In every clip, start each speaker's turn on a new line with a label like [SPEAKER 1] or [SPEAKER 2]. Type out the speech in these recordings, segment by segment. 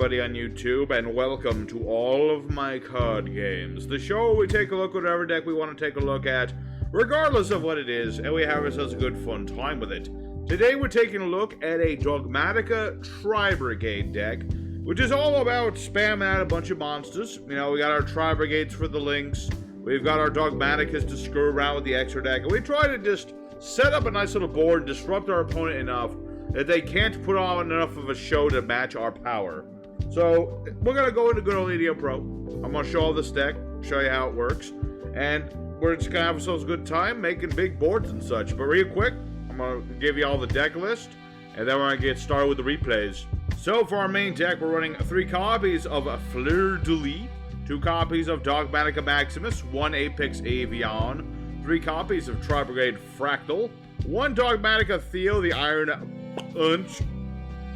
[SPEAKER 1] everybody on YouTube, and welcome to all of my card games. The show where we take a look at whatever deck we want to take a look at, regardless of what it is, and we have ourselves a good fun time with it. Today we're taking a look at a Dogmatika Tri-Brigade deck, which is all about spamming out a bunch of monsters. You know, we got our Tri-Brigades for the Links, we've got our Dogmatikas to screw around with the Extra-Deck, and we try to just set up a nice little board, disrupt our opponent enough that they can't put on enough of a show to match our power. So, we're going to go into good old Yugioh Pro. I'm going to show all this deck, show you how it works, and we're just going to have ourselves a good time making big boards and such. But real quick, I'm going to give you all the deck list, and then we're going to get started with the replays. So, for our main deck, we're running 3 copies of Fleur de Lis, 2 copies of Dogmatika Maximus, 1 Apex Avion, 3 copies of Tri-Brigade Fractal, 1 Dogmatika Theo, the Iron Punch,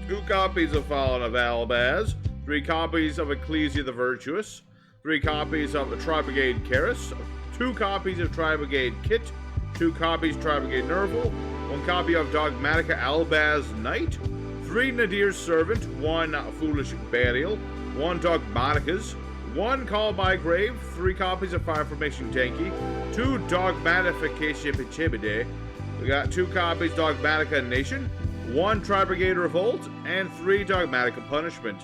[SPEAKER 1] 2 copies of Fallen of Albaz, 3 copies of Ecclesia the Virtuous, 3 copies of Tri-Brigade Karis, 2 copies of Tri-Brigade Kit, 2 copies Tri-Brigade Nerval, 1 copy of Dogmatika Albaz Knight, 3 Nadir's Servant, 1 Foolish Burial, 1 Dogmatikas, 1 Call by Grave, 3 copies of Fire Formation Tanky, 2 Dogmatification Pichibide, we got 2 copies Dogmatika Nation, 1 Tri-Brigade Revolt, and 3 Dogmatika Punishment.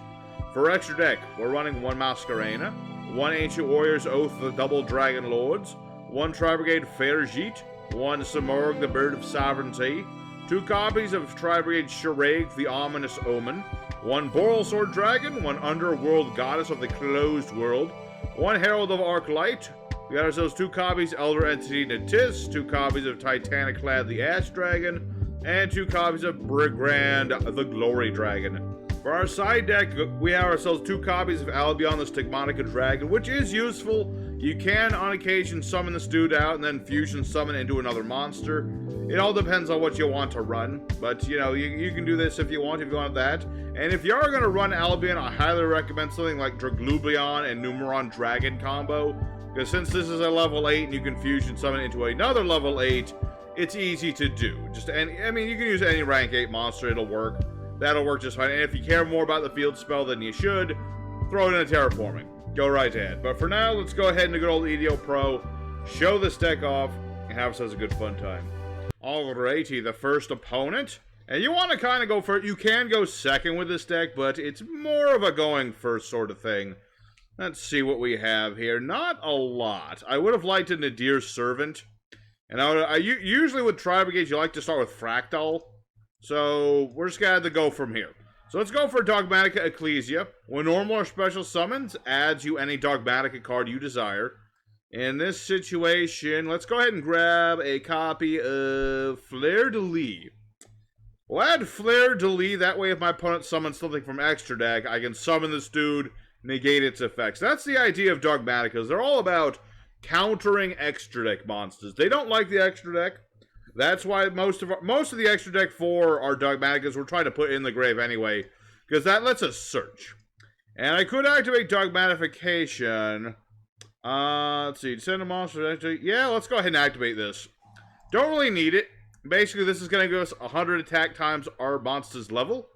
[SPEAKER 1] For extra deck, we're running 1 Masquerena, 1 Ancient Warrior's Oath of the Double Dragon Lords, 1 Tri-Brigade Fairjeet, 1 Samurg the Bird of Sovereignty, 2 copies of Tri-Brigade Shiraig the Ominous Omen, 1 Boral Sword Dragon, 1 Underworld Goddess of the Closed World, 1 Herald of Arc Light. We got ourselves 2 copies Elder Entity Natis, 2 copies of Titanic Clad the Ash Dragon, and 2 copies of Brigand the Glory Dragon. For our side deck, we have ourselves 2 copies of Albion the Stigmatica Dragon, which is useful. You can, on occasion, summon this dude out and then fusion summon into another monster. It all depends on what you want to run, but, you know, you can do this if you want that. And if you are going to run Albion, I highly recommend something like Draglublion and Numeron Dragon combo, because since this is a level 8 and you can fusion summon into another level 8, it's easy to do. I mean, you can use any rank 8 monster, it'll work. That'll work just fine. And if you care more about the field spell than you should, throw it in a terraforming. Go right ahead. But for now, let's go ahead and good old Yugioh Pro, show this deck off, and have ourselves a good fun time. Alrighty, the first opponent. And you want to kind of go first. You can go second with this deck, but it's more of a going first sort of thing. Let's see what we have here. Not a lot. I would have liked a Nadir's Servant. And usually with Tri-Brigades, you like to start with Fractal. So, we're just going to have to go from here. So, let's go for Dogmatika Ecclesia. When normal or special summons, adds you any Dogmatika card you desire. In this situation, let's go ahead and grab a copy of Fleur de Lis. We'll add Fleur de Lis, that way if my opponent summons something from extra deck, I can summon this dude, negate its effects. That's the idea of Dogmatikas. They're all about countering extra deck monsters. They don't like the extra deck. That's why most of the extra deck for our Dogmatikas we're trying to put in the grave anyway, because that lets us search. And I could activate Dogmatification. Let's see, send a monster. Yeah, let's go ahead and activate this. Don't really need it. Basically, this is going to give us 100 attack times our monster's level.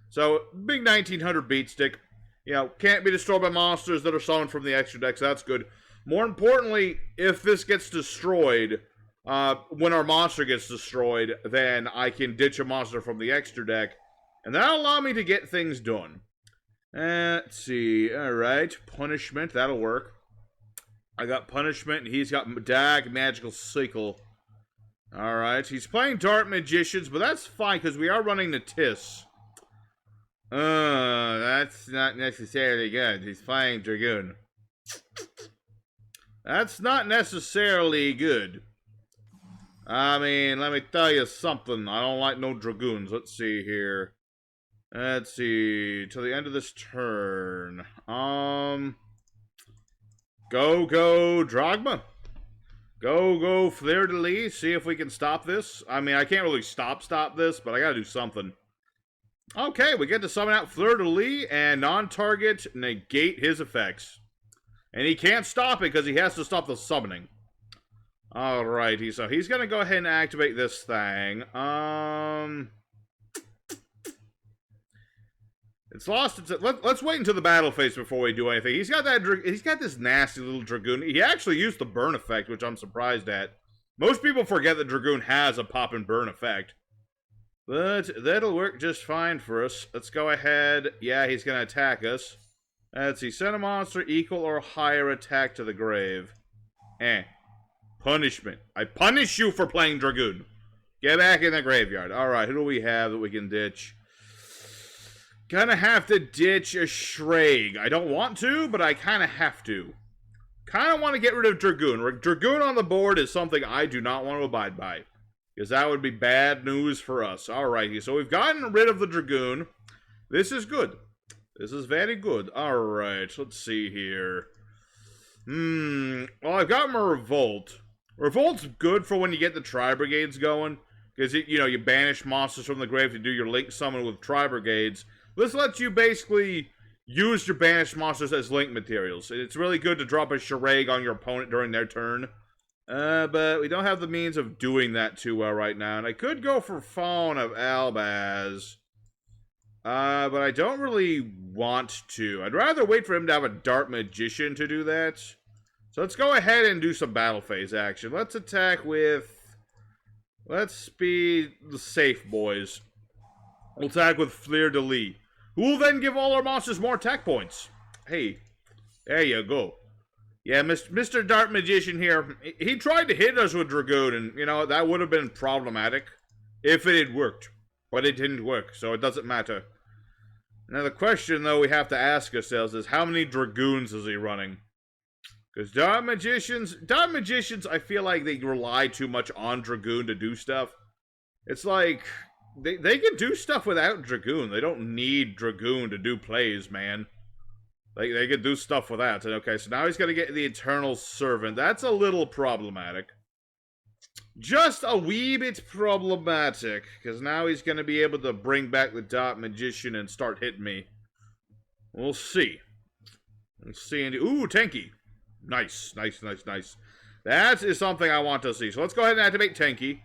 [SPEAKER 1] So, big 1900 beat stick. You know, can't be destroyed by monsters that are summoned from the extra deck, so that's good. More importantly, if this gets destroyed, when our monster gets destroyed, then I can ditch a monster from the extra deck, and that'll allow me to get things done. Let's see, alright, Punishment, that'll work. I got Punishment, and he's got Dag Magical Sickle. Alright, he's playing Dark Magicians, but that's fine, because we are running Natis. That's not necessarily good. He's playing Dragoon. That's not necessarily good. I mean, let me tell you something. I don't like no Dragoons. Let's see here. Let's see. Till the end of this turn. Go Drogma. Go Fleur de Lis. See if we can stop this. I mean, I can't really stop this, but I gotta do something. Okay, we get to summon out Fleur de Lis and non-target negate his effects. And he can't stop it because he has to stop the summoning. Alrighty, so he's gonna go ahead and activate this thing. It's lost. Let's wait until the battle phase before we do anything. He's got this nasty little Dragoon. He actually used the burn effect, which I'm surprised at. Most people forget that Dragoon has a pop and burn effect. But that'll work just fine for us. Let's go ahead. Yeah, he's going to attack us. Let's see. Send a monster equal or higher attack to the grave. Punishment. I punish you for playing Dragoon. Get back in the graveyard. Alright, who do we have that we can ditch? Gonna have to ditch a Shrag. I don't want to, but I kind of have to. Kind of want to get rid of Dragoon. Dragoon on the board is something I do not want to abide by. Because that would be bad news for us. Alrighty, so we've gotten rid of the Dragoon. This is good. This is very good. Alright, let's see here. Well, I've got my Revolt. Revolt's good for when you get the Tri-Brigades going. Because, you banish monsters from the grave to do your Link summon with Tri-Brigades. This lets you basically use your banished monsters as Link materials. It's really good to drop a Shrag on your opponent during their turn. But we don't have the means of doing that too well right now. And I could go for Fawn of Albaz. But I don't really want to. I'd rather wait for him to have a Dark Magician to do that. So let's go ahead and do some battle phase action. Let's attack with... Let's be the safe boys. We'll attack with Fleur de Lis, who will then give all our monsters more attack points. Hey, there you go. Yeah, Mr. Dark Magician here, he tried to hit us with Dragoon, and, that would have been problematic if it had worked. But it didn't work, so it doesn't matter. Now, the question, though, we have to ask ourselves is, how many Dragoons is he running? Because Dark Magicians, I feel like they rely too much on Dragoon to do stuff. It's like... They can do stuff without Dragoon. They don't need Dragoon to do plays, man. They can do stuff with that. Okay, so now he's going to get the Eternal Servant. That's a little problematic. Just a wee bit problematic. Because now he's going to be able to bring back the Dark Magician and start hitting me. We'll see. Let's see. Ooh, Tenki. Nice. That is something I want to see. So let's go ahead and activate Tenki.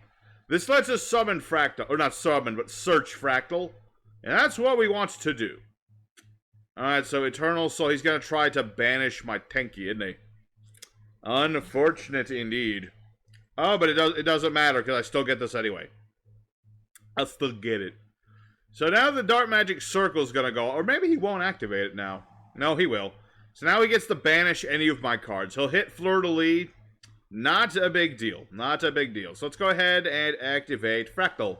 [SPEAKER 1] This lets us summon Fractal, or not summon, but search Fractal. And that's what we want to do. Alright, so Eternal, so he's going to try to banish my Tenki, isn't he? Unfortunate indeed. Oh, but it doesn't matter, because I still get this anyway. I'll still get it. So now the Dark Magic Circle is going to go, or maybe he won't activate it now. No, he will. So now he gets to banish any of my cards. He'll hit Fleur de Lis. Not a big deal. Not a big deal. So let's go ahead and activate Fractal.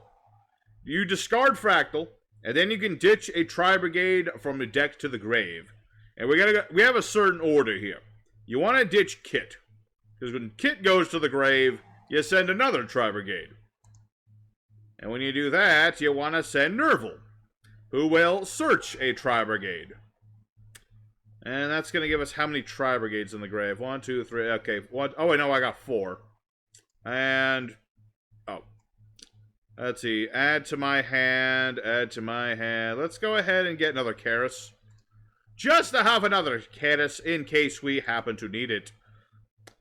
[SPEAKER 1] You discard Fractal, and then you can ditch a Tri-Brigade from the deck to the grave. And we have a certain order here. You want to ditch Kit. Because when Kit goes to the grave, you send another Tri-Brigade. And when you do that, you want to send Nerval, who will search a Tri-Brigade. And that's going to give us how many Tri-Brigades in the grave? 1, 2, 3, okay. Oh, wait, no, I got 4. And, let's see. Add to my hand. Let's go ahead and get another Karis. Just to have another Karis in case we happen to need it.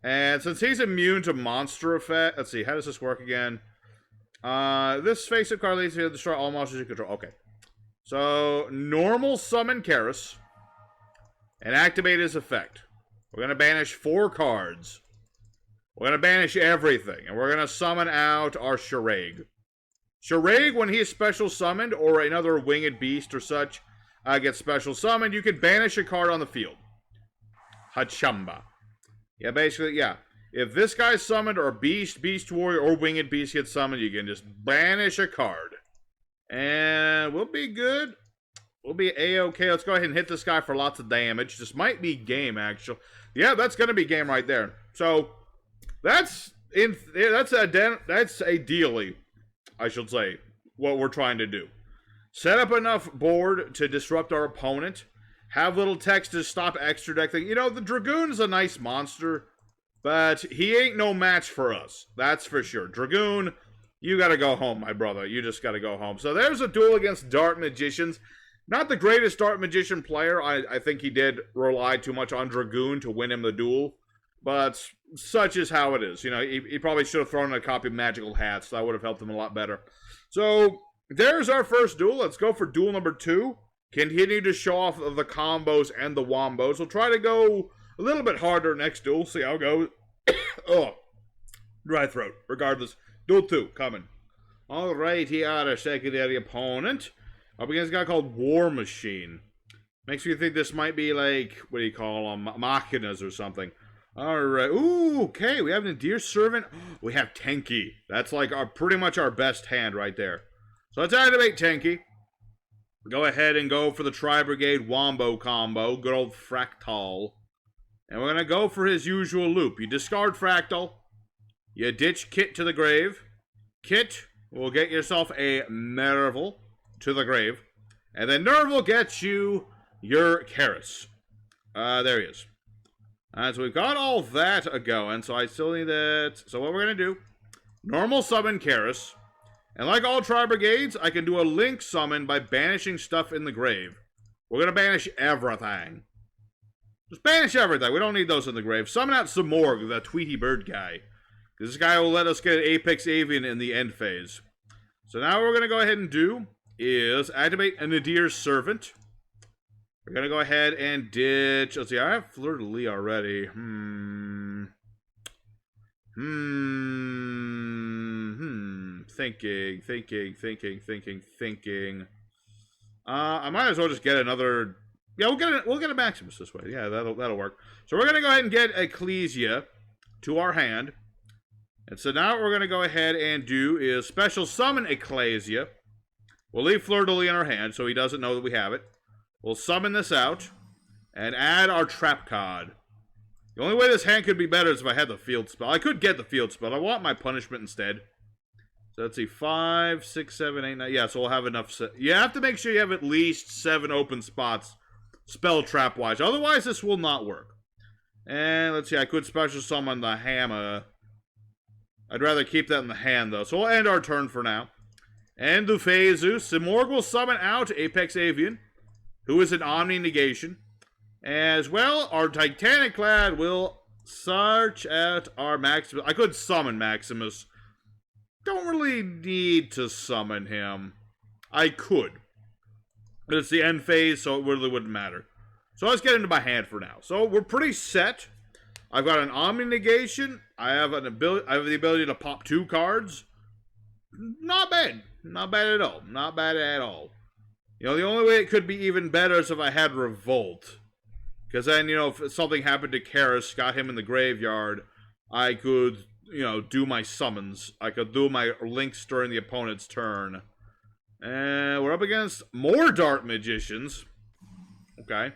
[SPEAKER 1] And since he's immune to monster effect, let's see, how does this work again? This face-up card leads you to destroy all monsters you control. Okay. So, normal summon Karis. And activate his effect. We're going to banish 4 cards. We're going to banish everything. And we're going to summon out our Shrag. Shrag, when he is special summoned, or another winged beast or such, gets special summoned, you can banish a card on the field. Hachamba. Yeah, basically, yeah. If this guy's summoned, or beast, beast warrior, or winged beast gets summoned, you can just banish a card. And we'll be good. We'll be A-okay. Let's go ahead and hit this guy for lots of damage. This might be game, actually. Yeah, that's going to be game right there. So, that's ideally, I should say, what we're trying to do. Set up enough board to disrupt our opponent. Have little text to stop Extra-Deck thing. The Dragoon's a nice monster, but he ain't no match for us. That's for sure. Dragoon, you got to go home, my brother. You just got to go home. So, there's a duel against Dark Magicians. Not the greatest Dark Magician player. I think he did rely too much on Dragoon to win him the duel. But such is how it is. He probably should have thrown in a copy of Magical Hats. So that would have helped him a lot better. So, there's our first duel. Let's go for duel number 2. Continue to show off the combos and the wombos. We'll try to go a little bit harder next duel. See how it goes. Oh, dry throat. Regardless, duel 2 coming. Alright, here, our secondary opponent. Up against a guy called War Machine. Makes me think this might be like, what do you call them? Machinas or something. Alright. Ooh, okay. We have an Dear Servant. We have Tenki. That's like pretty much our best hand right there. So let's activate Tenki. Go ahead and go for the Tri-Brigade Wombo combo. Good old Fractal. And we're going to go for his usual loop. You discard Fractal. You ditch Kit to the grave. Kit will get yourself a Nerval to the grave. And then Nerval gets you your Karis. There he is. So we've got all that going, so I still need that. So what we're going to do, normal summon Karis. And like all Tri-Brigades, I can do a link summon by banishing stuff in the grave. We're going to banish everything. Just banish everything. We don't need those in the grave. Summon out Zamorg, the Tweety Bird guy. This guy will let us get an Apex Avian in the end phase. So now what we're going to go ahead and do is activate a Nadir Servant. We're going to go ahead and ditch... Let's see, I have Fleur de Lis already. Thinking. I might as well just get another... Yeah, we'll get a Maximus this way. Yeah, that'll work. So we're going to go ahead and get Ecclesia to our hand. And so now what we're going to go ahead and do is special summon Ecclesia. We'll leave Fleur de Lis in our hand so he doesn't know that we have it. We'll summon this out and add our trap card. The only way this hand could be better is if I had the field spell. I could get the field spell. I want my punishment instead. So let's see, 5, 6, 7, 8, 9. Yeah, so we'll have enough. You have to make sure you have at least 7 open spots spell trap wise. Otherwise, this will not work. And let's see, I could special summon the hammer. I'd rather keep that in the hand though. So we'll end our turn for now. And Dufezu. Simorg will summon out Apex Avian, who is an Omni Negation. As well, our Titanic Clad will search out our Maximus. I could summon Maximus. Don't really need to summon him. I could. But it's the end phase, so it really wouldn't matter. So let's get into my hand for now. So we're pretty set. I've got an Omni Negation. I have the ability to pop 2 cards. Not bad. Not bad at all. Not bad at all. You know, the only way it could be even better is if I had Revolt. Because then, you know, if something happened to Karis, got him in the graveyard, I could, you know, do my summons. I could do my links during the opponent's turn. And we're up against more Dart Magicians. Okay.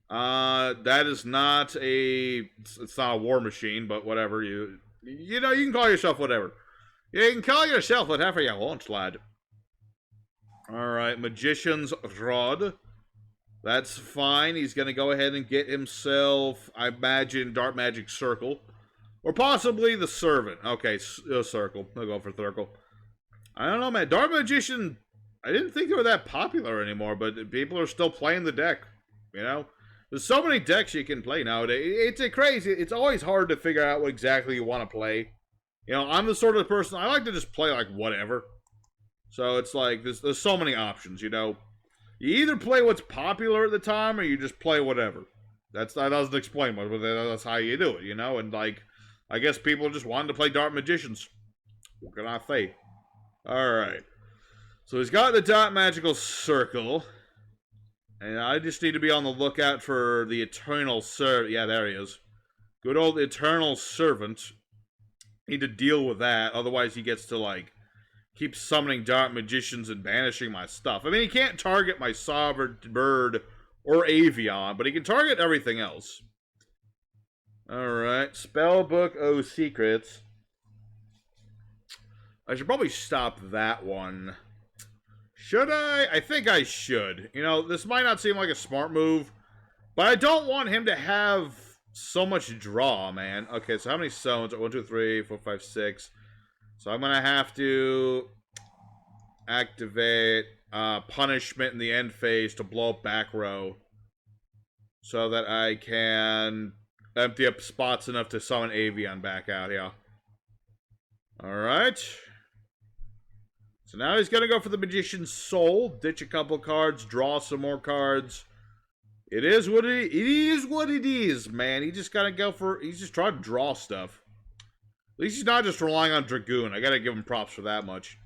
[SPEAKER 1] That is not a... It's not a War Machine, but whatever. You know, you can call yourself whatever. You can call yourself whatever you want, lad. Alright, Magician's Rod. That's fine. He's going to go ahead and get himself, I imagine, Dark Magic Circle. Or possibly the Servant. Okay, Circle. I'll go for Circle. I don't know, man. Dark Magician, I didn't think they were that popular anymore, but people are still playing the deck. You know? There's so many decks you can play nowadays. It's always hard to figure out what exactly you want to play. You know, I'm the sort of person, I like to just play like whatever. So it's like, there's so many options, you know. You either play what's popular at the time, or you just play whatever. That doesn't explain much, but that's how you do it, you know? And, like, I guess people just wanted to play Dark Magicians. What can I say? Alright. So he's got the Dark Magical Circle. And I just need to be on the lookout for the Eternal Servant. Yeah, there he is. Good old Eternal Servant. Need to deal with that, otherwise he gets to, like, keep summoning Dark Magicians and banishing my stuff. I mean, he can't target my Sovereign Bird or Avian, but he can target everything else. Alright, Spellbook O Secrets. I should probably stop that one. Should I? I think I should. You know, this might not seem like a smart move, but I don't want him to have so much draw, man. Okay, so how many stones? 1, 2, 3, 4, 5, 6. So I'm going to have to activate Punishment in the end phase to blow up back row. So that I can empty up spots enough to summon Avian back out here. Alright. So now he's going to go for the Magician's Soul, ditch a couple cards, draw some more cards. It is what it is, man. He just got to go for, he's just trying to draw stuff. At least he's not just relying on Dragoon. I got to give him props for that much.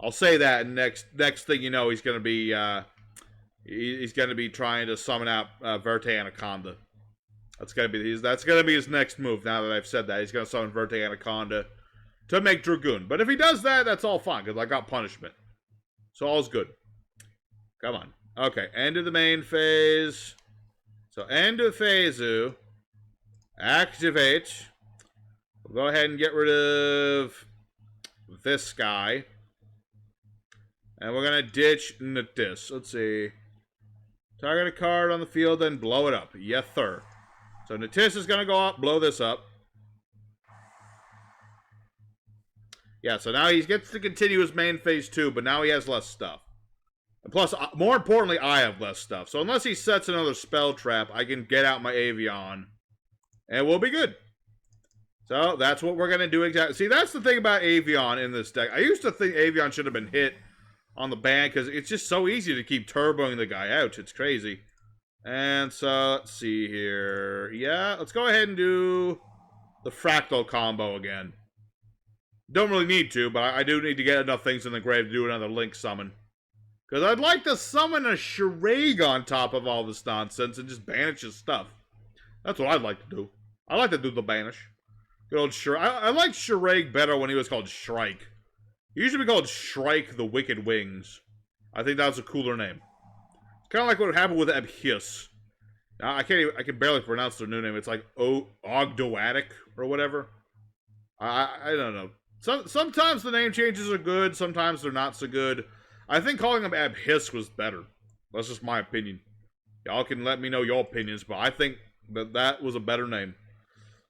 [SPEAKER 1] I'll say that, and next thing you know, he's going to be trying to summon out Verte Anaconda. That's going to be his next move. Now that I've said that, he's going to summon Verte Anaconda to make Dragoon. But if he does that, that's all fine, because I got punishment. So all's good. Come on. Okay, end of the main phase. So end of Phazu. Activate. We'll go ahead and get rid of this guy. And we're going to ditch this. Let's see. Target a card on the field, then blow it up. Yes, sir. So Natis is going to go up, blow this up. Yeah, so now he gets to continue his main phase 2, but now he has less stuff. And plus, more importantly, I have less stuff. So unless he sets another spell trap, I can get out my Avian. And we'll be good. So that's what we're going to do exactly. See, that's the thing about Avian in this deck. I used to think Avian should have been hit on the ban because it's just so easy to keep turboing the guy out. It's crazy. And so, let's see here. Yeah, let's go ahead and do the Fractal combo again. Don't really need to, but I do need to get enough things in the grave to do another Link summon. Because I'd like to summon a Shiraig on top of all this nonsense and just banish his stuff. That's what I'd like to do. I like to do the banish. Good old Shiraig. I liked Shiraig better when he was called Shrike. He used to be called Shrike the Wicked Wings. I think that was a cooler name. It's kind of like what happened with Abhius. Now, I can barely pronounce their new name. It's like Ogdoadic or whatever. I don't know. Sometimes the name changes are good, sometimes they're not so good. I think calling him Abhiss was better. That's just my opinion. Y'all can let me know your opinions, but I think that was a better name.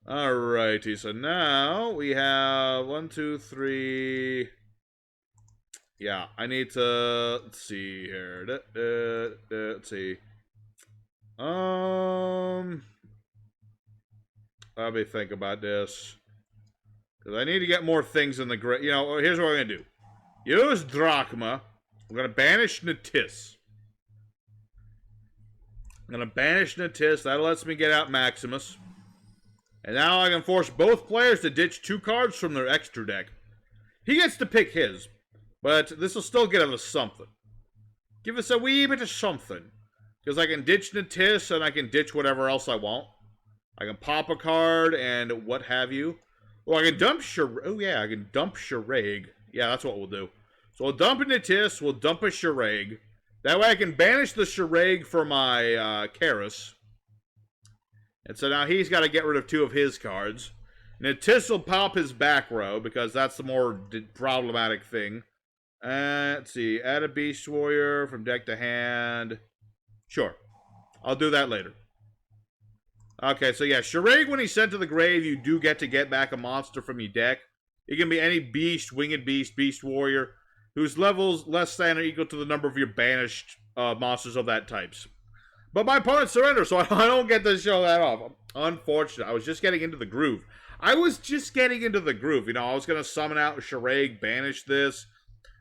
[SPEAKER 1] Alrighty, so now we have 1, 2, 3. Yeah, I need to, let's see here. Let's see. Let me think about this. Because I need to get more things in the grave. You know, here's what we're going to do. Use Drachma. We're going to banish Natis. I'm going to banish Natis. That lets me get out Maximus. And now I can force both players to ditch 2 cards from their extra deck. He gets to pick his. But this will still get us something. Give us a wee bit of something. Because I can ditch Natis and I can ditch whatever else I want. I can pop a card and what have you. Well, I can dump Shiraig. Oh, yeah, I can dump Shiraig. Yeah, that's what we'll do. So we'll dump a Natis, we'll dump a Shiraig. That way I can banish the Shiraig for my Karis. And so now he's got to get rid of 2 of his cards. Natis will pop his back row, because that's the more problematic thing. Let's see. Add a Beast Warrior from deck to hand. Sure. I'll do that later. Okay, so yeah, Shiraig, when he's sent to the grave, you do get to get back a monster from your deck. It can be any beast, winged beast, beast warrior, whose levels less than or equal to the number of your banished monsters of that types. But my opponent surrenders, so I don't get to show that off. Unfortunate. I was just getting into the groove. You know, I was going to summon out Shiraig, banish this.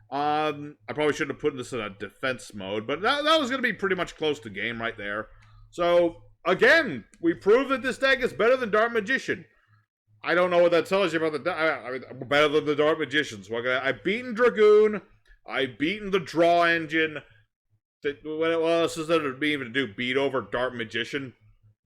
[SPEAKER 1] I probably shouldn't have put this in a defense mode, but that was going to be pretty much close to game right there. So, again, we proved that this deck is better than Dark Magician. I don't know what that tells you about the deck. Better than the Dark Magicians. I've beaten Dragoon. I've beaten the Draw Engine. What else is there to be even to do? Beat over Dark Magician?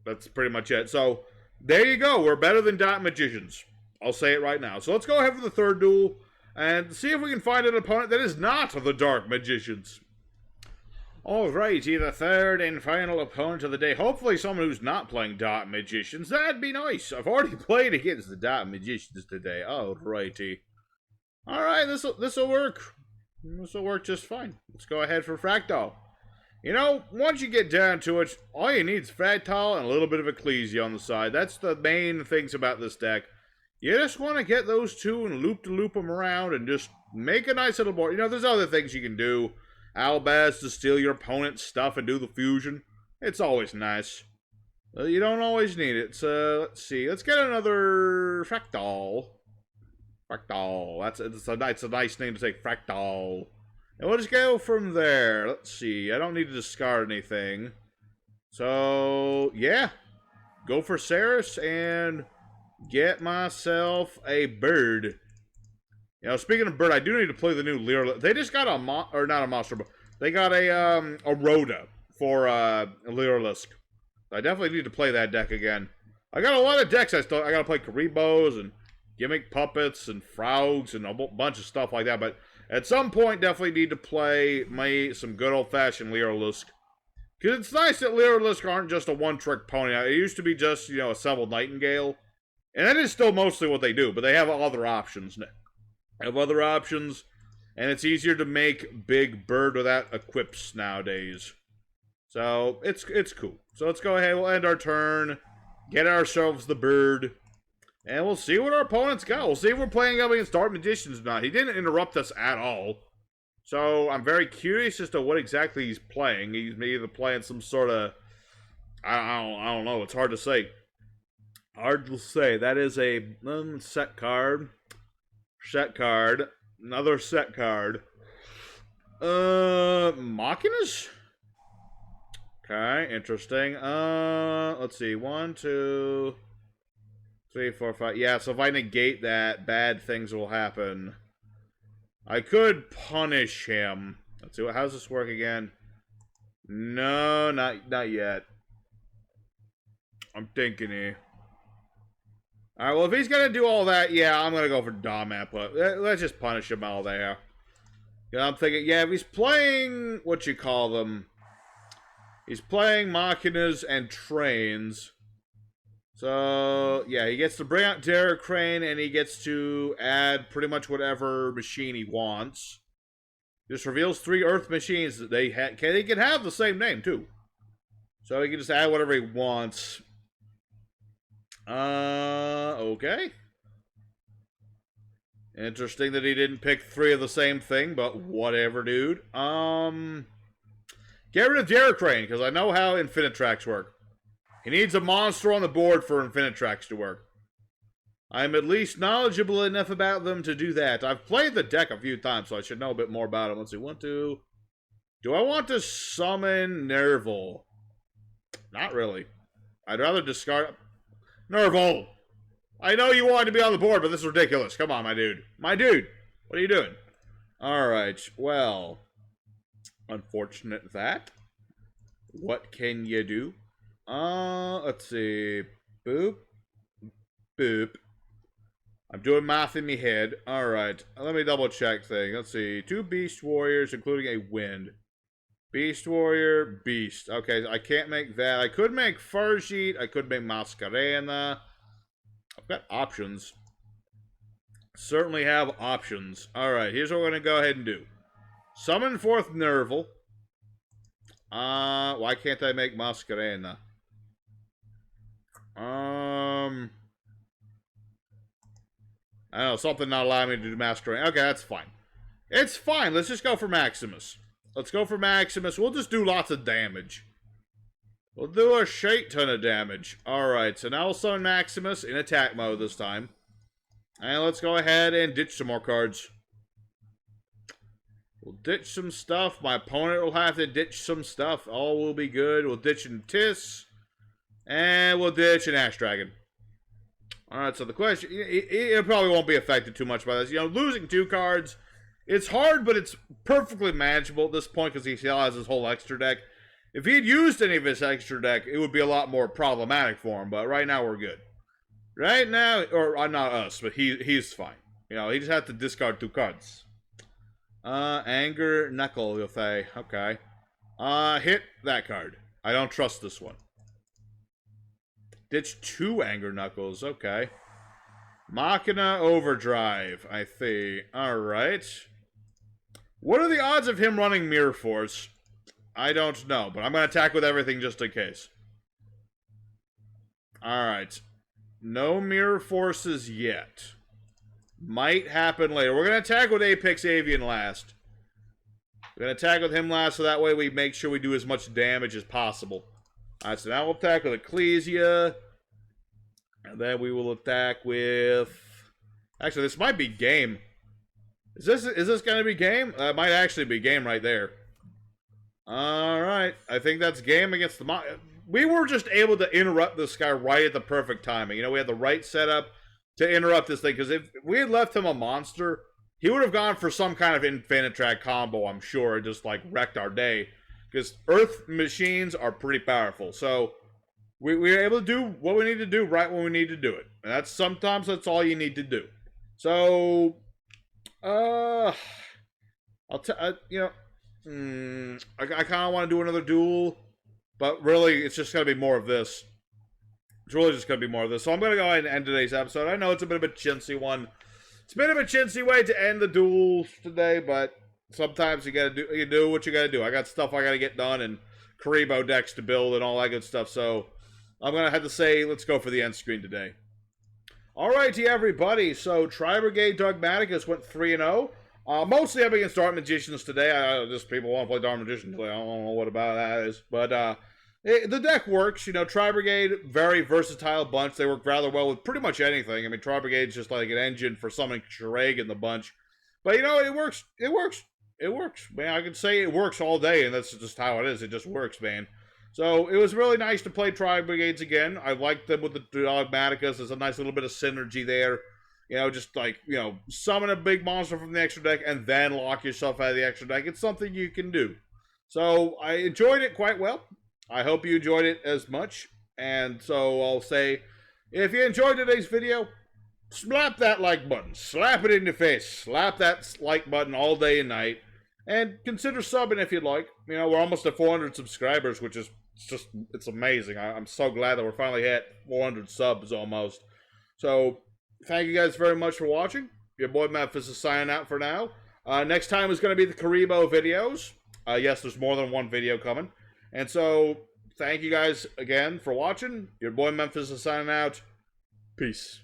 [SPEAKER 1] That's pretty much it. So, there you go. We're better than Dark Magicians. I'll say it right now. So, let's go ahead for the third duel and see if we can find an opponent that is not the Dark Magicians. Alrighty, the third and final opponent of the day. Hopefully someone who's not playing Dark Magicians. That'd be nice. I've already played against the Dark Magicians today. Alrighty. Alright, this'll work. This'll work just fine. Let's go ahead for Fractal. You know, once you get down to it, all you need is Fractal and a little bit of Ecclesia on the side. That's the main things about this deck. You just want to get those 2 and loop them around and just make a nice little board. You know, there's other things you can do. Albaz to steal your opponent's stuff and do the fusion. It's always nice. You don't always need it. So, let's see. Let's get another Fractal. Fractal. It's a nice name to say, Fractal. And we'll just go from there. Let's see. I don't need to discard anything. So, yeah. Go for Ceres and get myself a bird. You know, speaking of bird, I do need to play the new Lyra. They just got or not a monster, but they got a Rhoda for Lyralisk. I definitely need to play that deck again. I got a lot of decks I gotta play Karibos and Gimmick Puppets and Frogs and a bunch of stuff like that, but at some point definitely need to play some good old-fashioned Lyralisk. Because it's nice that Lyralisk aren't just a one-trick pony. It used to be just, you know, Assembled Nightingale. And that is still mostly what they do, but they have other options now. Have other options, and it's easier to make big bird without equips nowadays. So, it's cool. So let's go ahead, we'll end our turn, get ourselves the bird, and we'll see what our opponents got. We'll see if we're playing up against Dark Magicians or not. He didn't interrupt us at all. So, I'm very curious as to what exactly he's playing. He's either playing some sort of, I don't know, it's hard to say. Hard to say. That is a set card. Set card. Another set card. Machinas? Okay, interesting. Let's see. 1, 2, 3, 4, 5. Yeah, so if I negate that, bad things will happen. I could punish him. Let's see. How's this work again? No, not yet. I'm thinking here. Alright, well, if he's gonna do all that, yeah, I'm gonna go for Dom But let's just punish him all there. You know, I'm thinking, yeah, if he's playing, what you call them, he's playing Machinas and Trains. So, yeah, he gets to bring out Terror Crane, and he gets to add pretty much whatever machine he wants. Just reveals 3 Earth machines that they can have the same name, too. So he can just add whatever he wants. Okay. Interesting that he didn't pick 3 of the same thing, but whatever, dude. Get rid of Terror Crane, because I know how Infinitracks work. He needs a monster on the board for Infinitracks to work. I'm at least knowledgeable enough about them to do that. I've played the deck a few times, so I should know a bit more about them. Let's see, 1, 2. Do I want to summon Nerval? Not really. I'd rather discard... Nerval! I know you wanted to be on the board, but this is ridiculous. Come on, my dude. My dude! What are you doing? Alright, well... Unfortunate that. What can you do? Let's see. Boop. Boop. I'm doing math in my head. Alright, let me double check thing. Let's see. 2 Beast Warriors, including a Wind. Beast Warrior, Beast. Okay, I can't make that. I could make Farjeet. I could make Masquerena. I've got options. Certainly have options. Alright, here's what we're going to go ahead and do. Summon forth Nerval. Why can't I make Masquerena? I don't know, something not allowing me to do Masquerena. Okay, that's fine. It's fine. Let's just go for Maximus. Let's go for Maximus. We'll just do lots of damage. We'll do a shit ton of damage. Alright, so now we'll summon Maximus in attack mode this time. And let's go ahead and ditch some more cards. We'll ditch some stuff. My opponent will have to ditch some stuff. All will be good. We'll ditch an Tis. And we'll ditch an Ash Dragon. Alright, so the question... It probably won't be affected too much by this. You know, losing 2 cards... It's hard, but it's perfectly manageable at this point because he still has his whole extra deck. If he had used any of his extra deck, it would be a lot more problematic for him, but right now we're good. Right now, or not us, but he's fine. You know, he just has to discard 2 cards. Anger Knuckle, you'll say. Okay. Hit that card. I don't trust this one. Ditch 2 Anger Knuckles, okay. Machina Overdrive, I see. Alright. What are the odds of him running Mirror Force? I don't know, but I'm going to attack with everything just in case. Alright. No Mirror Forces yet. Might happen later. We're going to attack with Apex Avian last. We're going to attack with him last, so that way we make sure we do as much damage as possible. Alright, so now we'll attack with Ecclesia. And then we will attack with... Actually, this might be game. Is this gonna be game? That might actually be game right there. Alright. I think that's game against the we were just able to interrupt this guy right at the perfect timing. You know, we had the right setup to interrupt this thing, because if we had left him a monster, he would have gone for some kind of Infinitrack combo, I'm sure, and just, like, wrecked our day. Because Earth machines are pretty powerful, so we were able to do what we need to do right when we need to do it. And sometimes that's all you need to do. So, I kind of want to do another duel, but really, it's just going to be more of this. It's really just going to be more of this. So I'm going to go ahead and end today's episode. I know it's a bit of a chintzy one. It's a bit of a chintzy way to end the duel today, but sometimes you do what you got to do. I got stuff I got to get done and Karibo decks to build and all that good stuff. So I'm going to have to say, let's go for the end screen today. Alrighty, everybody. So Tri-Brigade Dogmatika went 3-0. Mostly up against Dark Magicians today. Just people want to play Dark Magicians today. I don't know what about that is. But the deck works. You know, Tri-Brigade, very versatile bunch. They work rather well with pretty much anything. I mean, Tri-Brigade's just like an engine for summoning Shreg in the bunch. But, you know, it works. It works. It works. Man, I can say it works all day, and that's just how it is. It just works, man. So, it was really nice to play Tri-Brigades again. I liked them with the Dogmatikas. There's a nice little bit of synergy there. You know, just like, you know, summon a big monster from the extra deck and then lock yourself out of the extra deck. It's something you can do. So, I enjoyed it quite well. I hope you enjoyed it as much. And so, I'll say, if you enjoyed today's video, slap that like button. Slap it in your face. Slap that like button all day and night. And consider subbing if you'd like. You know, we're almost at 400 subscribers, which is just, it's amazing. I'm so glad that we're finally hit 400 subs almost. So, thank you guys very much for watching. Your boy Memphis is signing out for now. Next time is going to be the Karibo videos. Yes, there's more than one video coming. And so, thank you guys again for watching. Your boy Memphis is signing out. Peace.